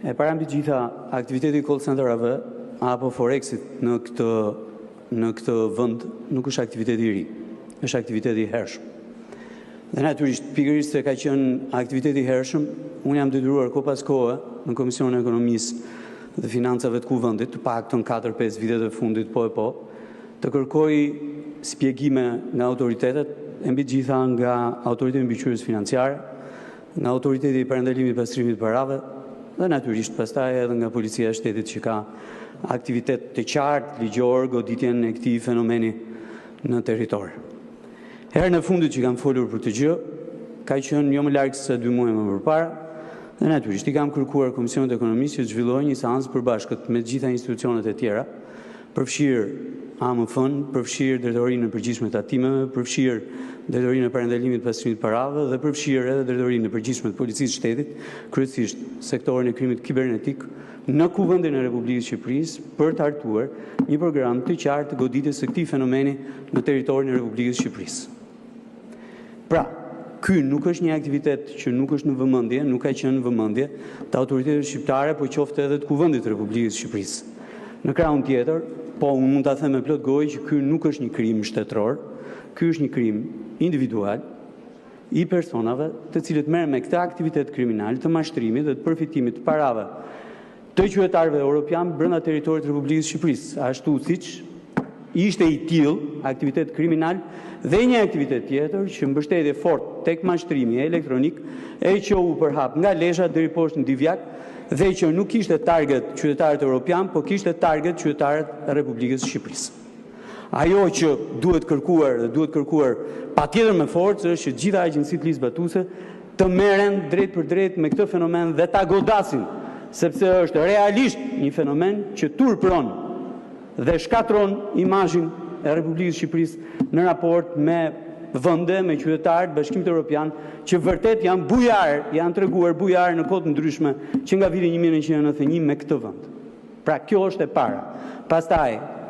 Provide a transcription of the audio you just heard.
E para mbi gjitha, aktiviteti call center-ave apo Forexit në këtë vend nuk është aktiviteti i ri, është aktiviteti i hershëm. Dhe natyrisht, pikërisht se ka qenë aktiviteti i hershëm, unë jam detyruar ko pas kohe në Komisionin e Ekonomisë dhe Financave të Kuvendit, të paktën 4-5 vitet e fundit të kërkoj spjegime nga autoritetet, e mbi gjitha nga Autoriteti Mbikëqyrjes Financiare, nga Autoriteti i Parandalimit Pastrimit të Parave, dhe natyrisht pastaj edhe nga Policia e Shtetit që ka aktivitet të qartë, ligjor, goditjen e këtij fenomeni në territor. Herën e fundit që kam folur për të gjë, ka qenë jo më larg se 2 muaj më përpara, dhe natyrisht i kam kërkuar Komisionit të Ekonomisë që të zhvillojë një seancë përbashkët me të gjitha institucionet e tjera, përfshirë AMF-n, përfshirë Drejtorinë e Përgjithshme të Tatimeve, përfshirë Drejtorinë e Parandalimit të Pastrimit të Parave dhe përfshirë edhe Drejtorinë e Përgjithshme të Policisë së Shtetit, kryesisht sektorin e krimit kibernetik, në Kuvendin e Republikës së Shqipërisë për të hartuar një program të qartë goditjes së këtij fenomeni në territorin e Republikës së Shqipërisë. Pra, ky nuk është një aktivitet që nuk është në vëmendje, nuk ka qenë në vëmendje të autoriteteve shqiptare, por qoftë edhe të Kuvendit të Republikës së Shqipërisë. Në krahun tjetër, po unë mund ta them me plot gojë që ky nuk është një krim shtetëror, ky është një krim individual i personave të cilët merren me këtë aktivitet kriminal të mashtrimit dhe të përfitimit të parave të qytetarëve europian brenda territorit të Republikës së Shqipërisë, ashtu siç ishte i tillë aktivitet kriminal dhe një aktivitet tjetër që mbështetje fort tek mashtrimi elektronik e që u përhap nga Lesha deri poshtë në Divjak dhe që nuk kishte target qytetarët europian, por kishte target qytetarët e Republikës së Shqipërisë. Ajo që duhet kërkuar patjetër me forcë është që gjitha agjencitë ligjbatuese të merren drejt për drejt me këtë fenomen dhe ta godasin, sepse është realisht një fenomen që turpron dhe shkatron imazhin e Republikës së Shqipërisë në raport me vende, me qytetarët, Bashkimit Evropian, që vërtet janë bujar, janë treguar bujar në kohë të ndryshme që nga viti 1991 me këtë vend. Pra kjo është e para. Pastaj